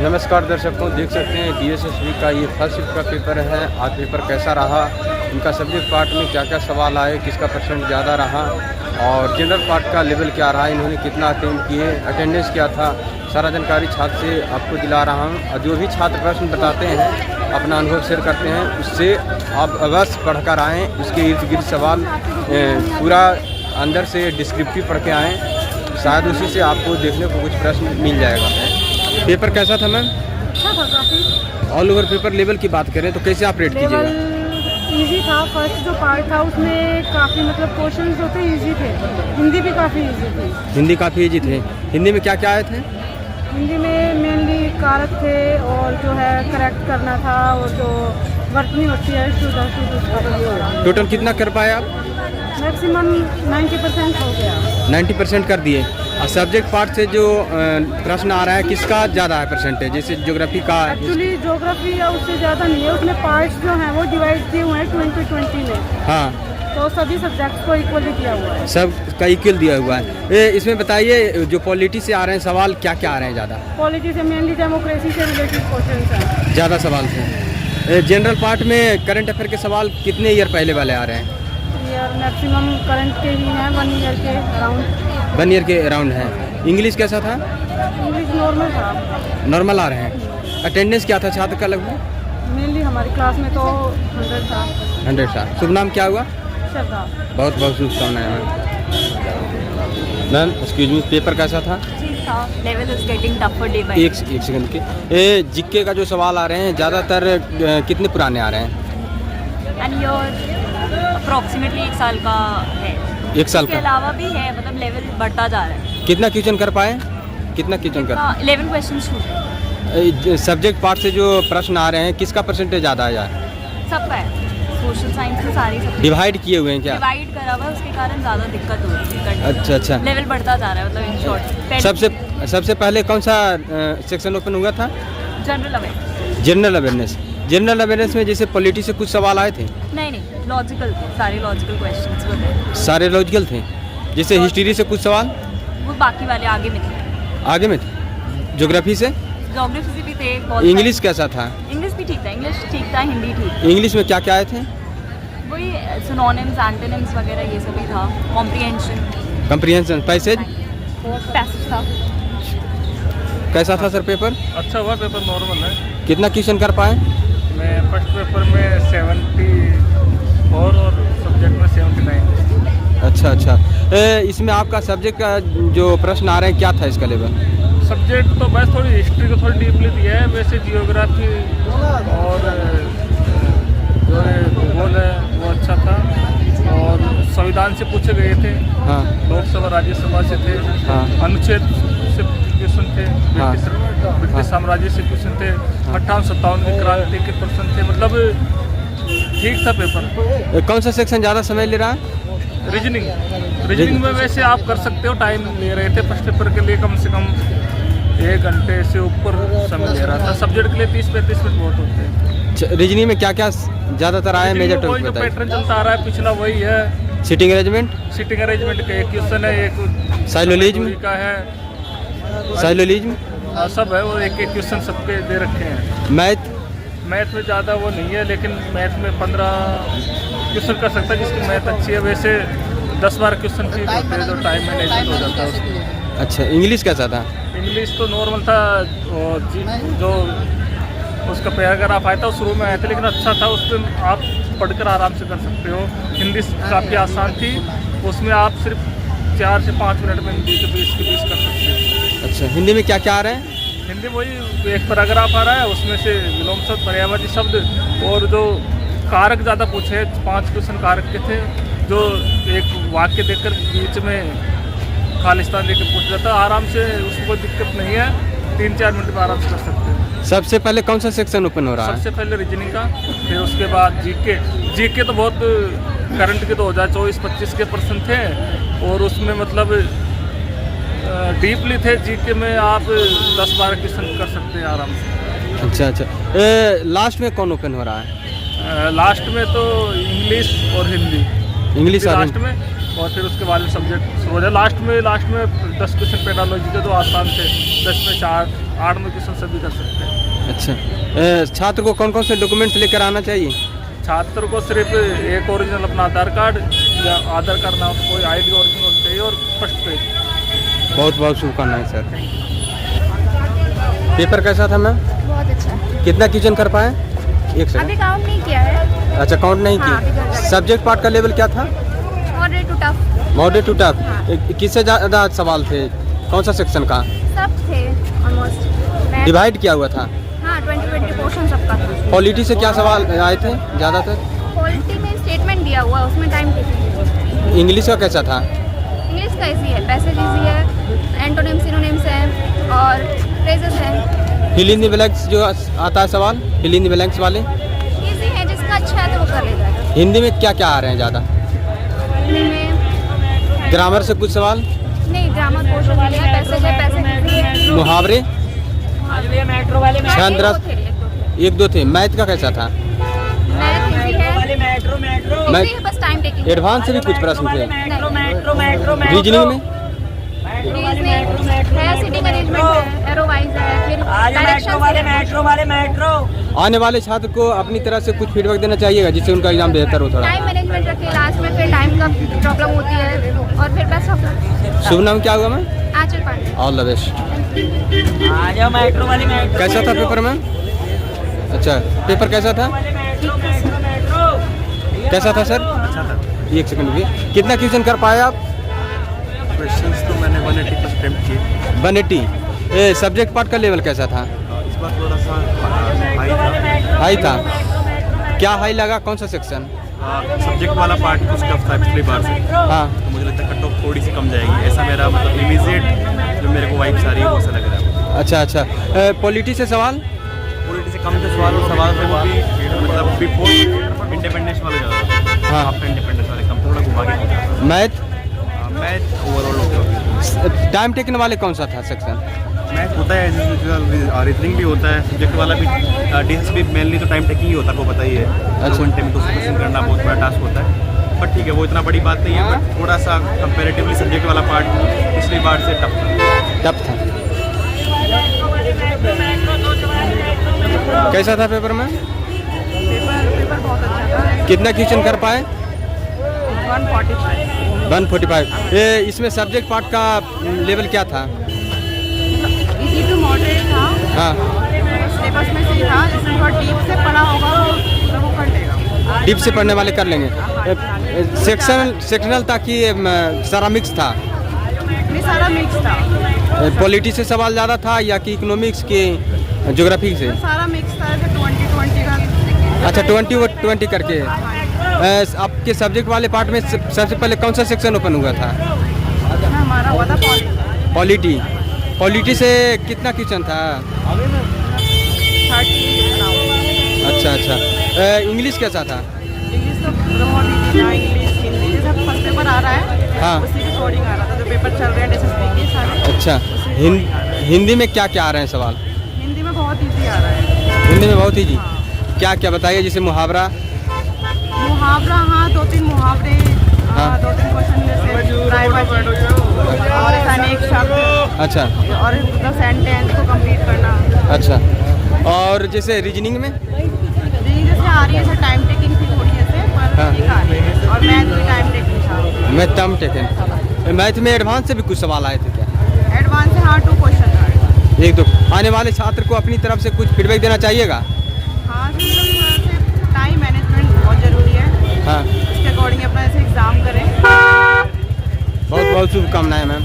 नमस्कार दर्शकों, देख सकते हैं DSSB का ये फर्स्ट शिफ्ट का पेपर है। आज पेपर कैसा रहा, इनका सब्जेक्ट पार्ट में क्या क्या सवाल आए, किसका परसेंट ज़्यादा रहा और जनरल पार्ट का लेवल क्या रहा, इन्होंने कितना अटेम्प्ट किए, अटेंडेंस क्या था, सारा जानकारी छात्र से आपको दिला रहा हूँ। और जो भी छात्र प्रश्न बताते हैं, अपना अनुभव शेयर करते हैं, उससे आप अवश्य पढ़कर आएँ। उसके इर्द गिर्द सवाल पूरा अंदर से डिस्क्रिप्टिव पढ़ के आएँ, शायद उसी से आपको देखने को कुछ प्रश्न मिल जाएगा। पेपर कैसा था मैम? अच्छा था काफ़ी। ऑल ओवर पेपर लेवल की बात करें तो कैसे आप रेट कीजिएगा? इजी था। फर्स्ट जो पार्ट था उसमें काफ़ी मतलब क्वेश्चंस जो थे इजी थे। हिंदी भी काफ़ी इजी थी। हिंदी काफ़ी इजी थे। हिंदी में क्या क्या आए थे? हिंदी में मेनली कारक थे और जो है करेक्ट करना था और जो वर्तनी होती है उसका टोटल कितना कर पाए आप? मैक्सिमम 90% हो गया। 90% कर दिए। और सब्जेक्ट पार्ट से जो प्रश्न आ रहा है किसका ज़्यादा है परसेंटेज? जैसे ज्योग्राफी का? एक्चुअली ज्योग्राफी या उससे ज़्यादा नहीं है, उसमें पार्ट्स जो हैं वो डिवाइड किए हुए हैं 2020 में। हाँ, तो सभी सब्जेक्ट्स को इक्वली दिया हुआ है। सब का इक्वल दिया हुआ है। इसमें बताइए जो पॉलिटी से आ रहे हैं सवाल क्या क्या आ रहे हैं ज़्यादा? पॉलिटी से मेनली डेमोक्रेसी से रिलेटेड क्वेश्चंस हैं। ज़्यादा सवाल थे। जनरल पार्ट में करंट अफेयर के सवाल कितने ईयर पहले वाले आ रहे हैं? ईयर मैक्सिमम करंट के ही हैं, 1 ईयर के अराउंड। 1 ईयर के अराउंड है। इंग्लिश कैसा था? इंग्लिश नॉर्मल था। नॉर्मल आ रहे हैं। अटेंडेंस क्या था छात्र का लगभग? मेनली हमारी क्लास में तो 100 था। 100 था। शुभ नाम क्या हुआ? श्रद्धा। बहुत बहुत शुभकामनाएं मैम। एक्सक्यूज मी, पेपर कैसा था? ठीक था। Level is getting tougher day by. एक सेकंड के जीके का जो सवाल आ रहे हैं ज़्यादातर कितने पुराने आ रहे हैं? एंड योर अप्रॉक्सीमेटली 1 साल का है। 1 साल इसके का? अलावा भी है, मतलब लेवल बढ़ता जा रहा है। कितना क्वेश्चन कर पाए? कितना क्वेश्चन कर? 11 क्वेश्चन छूटे। सब्जेक्ट पार्ट से जो प्रश्न आ रहे हैं किसका परसेंटेज ज़्यादा आया? सबका है। सोशल साइंस के सारे सब डिवाइड किए हुए हैं क्या? डिवाइड करा हुआ है, उसके कारण ज़्यादा दिक्कत हो रही है। अच्छा अच्छा। लेवल बढ़ता जा रहा है, मतलब इन शॉर्ट। सबसे पहले कौन सा सेक्शन ओपन हुआ था? General awareness. General awareness. General awareness में जैसे पॉलिटी से कुछ सवाल आए थे? नहीं, लॉजिकल थे, सारे लॉजिकल क्वेश्चंस थे। सारे लॉजिकल थे। जैसे हिस्ट्री से कुछ सवाल? वो बाकी वाले आगे में थे। आगे में थे। ज्योग्राफी से? ज्योग्राफी से भी थे। इंग्लिश कैसा था? इंग्लिश भी ठीक था। इंग्लिश ठीक था, हिंदी ठीक। इंग्लिश में क्या क्या आए थे? वही सिनोनिम्स, एंटोनिम्स वगैरह ये सभी था। कॉम्प्रिहेंशन। कम्प्रीहेंशन। पैसेज था। कैसा था सर पेपर? अच्छा हुआ, पेपर नॉर्मल है। कितना क्वेश्चन कर पाए? मैं फर्स्ट पेपर में 74 और सब्जेक्ट में 79। अच्छा अच्छा। इसमें आपका सब्जेक्ट का जो प्रश्न आ रहे हैं क्या था इसका लेवल? सब्जेक्ट तो बस थोड़ी हिस्ट्री को थोड़ी डीपली दिया है, वैसे जियोग्राफी और जो है भूगोल है वो अच्छा था। और संविधान से पूछे गए थे। हाँ लोकसभा राज्यसभा से थे। हाँ अनुच्छेद से क्वेश्चन थे। हाँ। ब्रिटिश साम्राज्य से क्वेश्चन थे। 58-57 की क्रांति के प्रश्न थे। मतलब ठीक था पेपर। कौन सा सेक्शन ज़्यादा समय ले रहा है? रीजनिंग में वैसे आप कर सकते हो, टाइम ले रहे थे फर्स्ट पेपर के लिए कम से कम 1 घंटे से ऊपर समय ले रहा था। सब्जेक्ट के लिए 30-35 मिनट बहुत होते हैं। रीजनिंग में क्या क्या ज़्यादातर आया है? मेजर टॉपिक जो बताइए। पैटर्न चलता आ रहा है पिछला वही है। सिटिंग अरेंजमेंट का एक क्वेश्चन है, एक साइलोलिज्म का है, साइलोलिज्म सब है। वो एक क्वेश्चन सबके दे रखे हैं। मैथ में ज़्यादा वो नहीं है, लेकिन मैथ में 15 क्वेश्चन कर सकता है जिसकी मैथ अच्छी है। वैसे 10-12 क्वेश्चन ठीक होते हैं, जो टाइम मैनेजमेंट हो जाता है उसमें। अच्छा। इंग्लिश कैसा था? इंग्लिश तो नॉर्मल था। और जो उसका पैराग्राफ आया था शुरू में आया था, लेकिन अच्छा था। उस पर आप पढ़कर आराम से कर सकते हो। हिंदी काफ़ी आसान थी, उसमें आप सिर्फ 4 से 5 मिनट में हिंदी के 20 कर सकते हो। अच्छा। हिंदी में क्या क्या आ रहे हैं? हिंदी वही एक पैराग्राफ आ रहा है, उसमें से विलोम शब्द, पर्यायवाची शब्द और जो कारक ज़्यादा पूछे। 5 क्वेश्चन कारक के थे, जो एक वाक्य देखकर बीच में खालिस्तान देकर पूछ जाता। आराम से, उसको कोई दिक्कत नहीं है। 3-4 मिनट में आराम से कर सकते हैं। सबसे पहले कौन सा सेक्शन ओपन हो रहा है? सबसे पहले रीजनिंग का, फिर उसके बाद जीके तो बहुत करंट के 2024-25 के प्रश्न थे और उसमें मतलब डीपली थे। जीके में आप 10-12 क्वेश्चन कर सकते हैं आराम से। अच्छा अच्छा। लास्ट में कौन ओपन हो रहा है? लास्ट में तो इंग्लिश और हिंदी। इंग्लिश और लास्ट में और फिर उसके बाद सब्जेक्ट शुरू हो जाए। लास्ट में 10 क्वेश्चन पेडालॉजी के तो आसान थे, 10 में 8-9 क्वेश्चन सभी कर सकते हैं। अच्छा, छात्र को कौन कौन से डॉक्यूमेंट्स लेकर आना चाहिए? छात्र को सिर्फ एक ओरिजिनल अपना आधार कार्ड या आधार कार्ड ना कोई ID ओरिजिनल चाहिए और फर्स्ट पेज। बहुत बहुत शुभकामनाएं सर। पेपर कैसा था मैम? बहुत अच्छा। कितना क्वेश्चन कर पाए? एक सेकंड। अभी काउंट नहीं किया है। अच्छा, काउंट नहीं हाँ, अभी कर की। रहे। सब्जेक्ट पार्ट का लेवल क्या था? Moderate to tough. Moderate to tough. हाँ। किससे ज़्यादा सवाल थे? कौन सा सेक्शन का? सब थे ऑलमोस्ट। डिवाइड किया हुआ था? हाँ, 20 पोर्शन सबका था। पॉलिटी से क्या सवाल आए थे ज़्यादातर? पॉलिटी में स्टेटमेंट दिया हुआ है, उसमें टाइम टेकिंग। इंग्लिश का कैसा था? इंग्लिश का इजी है, पैसेज इजी है, एंटोनिम सिनोनिम्स हैं और फ्रेजेस हैं। फिल इन द ब्लैंक्स जो आता है सवाल, फिल इन द ब्लैंक्स वाले इजी है, जिसका अच्छा है तो वो कर लेता है। हिंदी में क्या क्या आ रहे हैं ज़्यादा? हिंदी में ग्रामर से कुछ सवाल? नहीं, ग्रामर पोर्शन है, पैसेज है, पैसेज है। मुहावरे? मेट्रो वाले छंद रस? एक दो थे। मैथ का कैसा था? मैथ इजी है, मैं इजी है, बस टाइम टेकिंग। एडवांस से भी कुछ प्रश्न थे। नहीं, रीजनिंग में है, सिटिंग अरेंजमेंट है, एरो वाइज है, फिर डायरेक्शन। आने वाले छात्र को अपनी तरह से कुछ फीडबैक देना चाहिएगा जिससे उनका एग्जाम बेहतर हो थोड़ा। टाइम मैनेजमेंट रखे, लास्ट में फिर टाइम का प्रॉब्लम होती है और फिर बेस्ट ऑफ लक। शुभ नाम क्या हुआ ma'am? Anchal Pandey. All the best. कैसा था पेपर मैम? अच्छा, पेपर कैसा था? कैसा था सर? अच्छा था। एक सेकंड भी। कितना क्वेश्चन कर पाए आप? क्वेश्चंस तो मैंने 180 प्लस अटेम्प्ट किए। 180। सब्जेक्ट पार्ट का लेवल कैसा था? इस बार थोड़ा सा हाई था। हाई था। क्या हाई लगा? कौन सा सेक्शन? सब्जेक्ट वाला पार्ट कुछ टफ था पिछली बार से, हाँ। तो मुझे लगता है कट ऑफ थोड़ी सी कम जाएगी, ऐसा मेरा मतलब इमीडिएट जो मेरे को वाइब्स आ रही है वो ऐसा लग रहा है। अच्छा अच्छा। पॉलिटी से सवाल? पॉलिटी से कम जो सवाल थे वो भी मतलब बिफोर इंडिपेंडेंस वाले ज़्यादा, हाँ। आफ्टर इंडिपेंडेंस वाले कम, थोड़ा घुमा के। Math? Math overall okay. Time taken वाले कौन सा था सेक्शन? मैथ होता है, रीजनिंग भी होता है, सब्जेक्ट वाला भी। डिस्क भी मेनली तो टाइम टेकिंग ही होता है, आपको पता ही है। अच्छा। 2 घंटे में 200 क्वेश्चन करना बहुत बड़ा टास्क होता है, बट ठीक है, वो इतना बड़ी बात नहीं है। बट थोड़ा सा कंपेरेटिवली सब्जेक्ट वाला पार्ट पिछली बार से टफ था। टफ था। कैसा था पेपर में? पेपर बहुत अच्छा था। कितना क्वेश्चन कर पाए? 145। 145। इसमें सब्जेक्ट पार्ट का लेवल क्या था? इजी टू मॉडरेट था। हाँ। सिलेबस में से ही था, जिसमें थोड़ा डीप से पढ़ा होगा तो वो कर लेगा। डीप से पढ़ने वाले कर लेंगे। सेक्शनल था कि सारा मिक्स था? ये सारा मिक्स था। पॉलिटी से सवाल ज़्यादा था या कि इकोनॉमिक्स के, ज्योग्राफी से? सारा मिक्स था, जैसे 20-20 का। अच्छा, 20 करके। आपके सब्जेक्ट वाले पार्ट में सबसे पहले कौन सा सेक्शन ओपन हुआ था? हमारा हुआ था पॉलिटी। पॉलिटी से कितना क्वेश्चन था? 30। अच्छा अच्छा। इंग्लिश कैसा था? इंग्लिश तो बहुत इजी था। इंग्लिश, हिंदी, जैसे फर्स्ट पेपर आ रहा है, हाँ। उसी की कोडिंग आ रहा था, जो पेपर चल रहे हैं SSB के सारे। अच्छा। हिंदी में क्या क्या आ रहे हैं सवाल? हिंदी में बहुत इजी आ रहा है। हिंदी में बहुत ईजी। हाँ। क्या क्या बताइए, जैसे मुहावरा? मुहावरा, हाँ, 2-3 मुहावरे, हाँ। 2-3 क्वेश्चन जैसे ड्राइवर और अनेक शब्द, अच्छा और मतलब सेंटेंस को कंप्लीट करना। अच्छा। और जैसे रीजनिंग में? रीजनिंग जैसे आ रही है, जैसे टाइम टेकिंग थी थोड़ी ऐसे, पर हाँ। ठीक आ रही है। और मैथ भी टाइम टेकिंग था। Math time taken. मैथ में एडवांस से भी कुछ सवाल आए थे क्या? एडवांस से हाँ 2 क्वेश्चन आए। एक दो। आने वाले छात्र को अपनी तरफ से कुछ फीडबैक देना चाहिएगा? हाँ, टाइम मैनेजमेंट बहुत ज़रूरी है। हाँ। उसके अकॉर्डिंग अपना ऐसे एग्ज़ाम करें। बहुत बहुत शुभकामनाएं मैम।